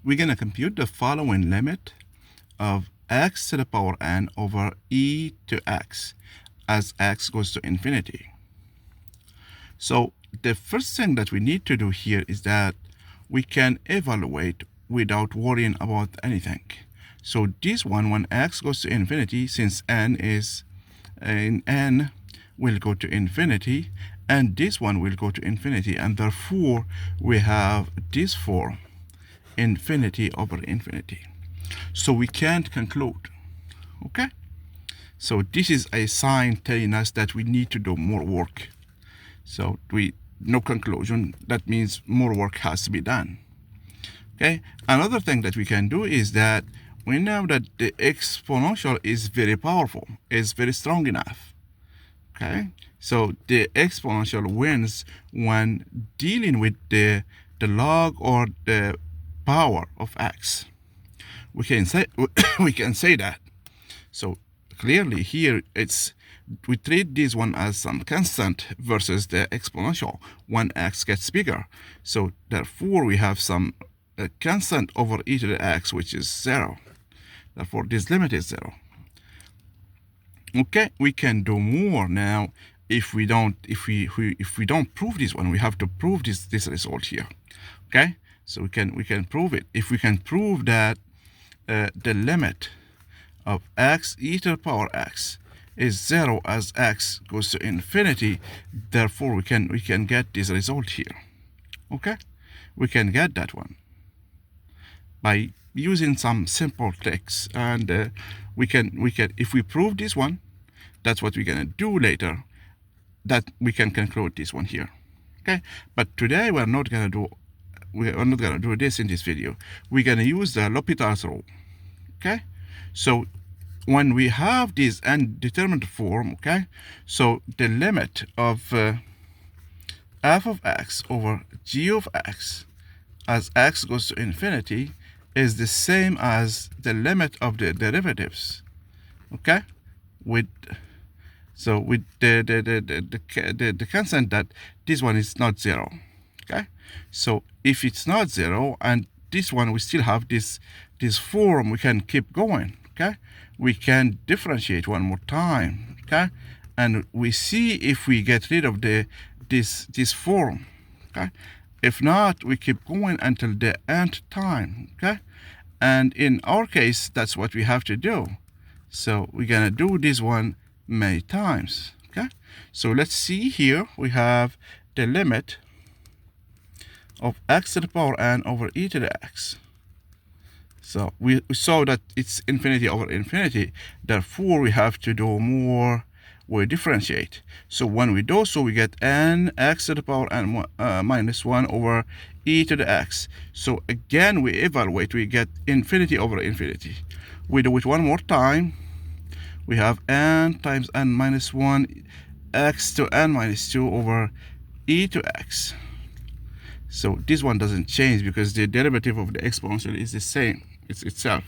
we're going to compute the following limit of x to the power n over e to x as x goes to infinity. So the first thing that we need to do here is that we can evaluate without worrying about anything. So this one, when x goes to infinity, since n will go to infinity, and this one will go to infinity, and therefore we have this form, infinity over infinity. So we can't conclude, okay? So this is a sign telling us that we need to do more work. So no conclusion, that means more work has to be done. Okay, another thing that we can do is that we know that the exponential is very powerful, is very strong enough. Okay, so the exponential wins when dealing with the log or the power of x. We can say that. So clearly here we treat this one as some constant versus the exponential when x gets bigger. So therefore we have some constant over e to the x, which is 0. Therefore this limit is 0. Okay, we can do more now. If we don't prove this one, we have to prove this result here. Okay, so we can prove it. If we can prove that the limit of x e to the power x is 0 as x goes to infinity, therefore we can get this result here. Okay, we can get that one by using some simple tricks, and we can if we prove this one, that's what we're gonna do later, that we can conclude this one here. Okay, but today we're not gonna do this in this video. We're gonna use the l'hopitals rule. Okay, so when we have this undetermined form, okay, so the limit of f of x over g of x as x goes to infinity is the same as the limit of the derivatives, okay, with the constant that this one is not 0. Okay, so if it's not 0 and this one we still have this form, we can keep going. Okay, we can differentiate one more time. Okay, and we see if we get rid of this form. Okay, if not, we keep going until the nth time. Okay, and in our case, that's what we have to do. So we're gonna do this one many times. Okay, so let's see here. We have the limit of x to the power n over e to the x. So we saw that it's infinity over infinity. Therefore, we have to do more. We differentiate. So when we do so, we get n x to the power n minus 1 over e to the x. So again, we evaluate. We get infinity over infinity. We do it one more time. We have n times n minus 1 x to n minus 2 over e to x. So this one doesn't change because the derivative of the exponential is the same. It's itself.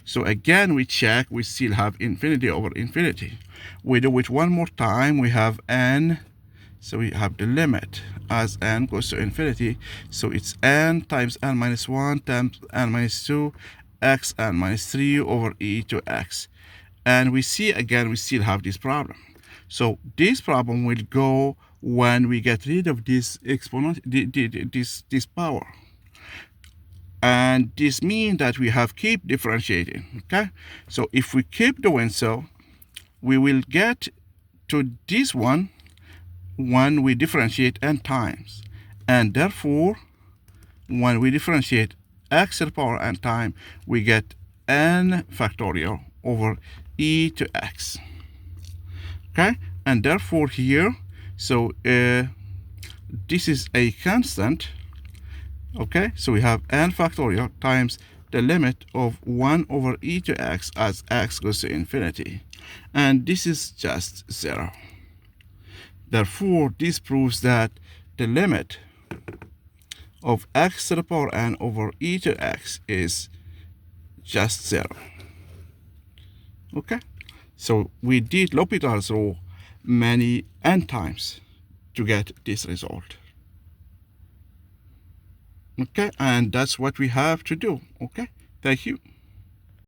So again, we check. We still have infinity over infinity. We do it one more time. We have n. So we have the limit as n goes to infinity. So it's n times n minus 1 times n minus 2 x n minus 3 over e to x. And we see again, we still have this problem. So this problem will go when we get rid of this exponent, this power. And this means that we have keep differentiating. Okay, so if we keep doing so, we will get to this one when we differentiate n times, and therefore when we differentiate x to the power n time, we get n factorial over e to x. Okay, and therefore here, so this is a constant. Okay, so we have n factorial times the limit of 1 over e to x as x goes to infinity. And this is just 0. Therefore, this proves that the limit of x to the power n over e to x is just 0. Okay, so we did l'hopitals rule many n times to get this result. Okay, and that's what we have to do. Okay, thank you.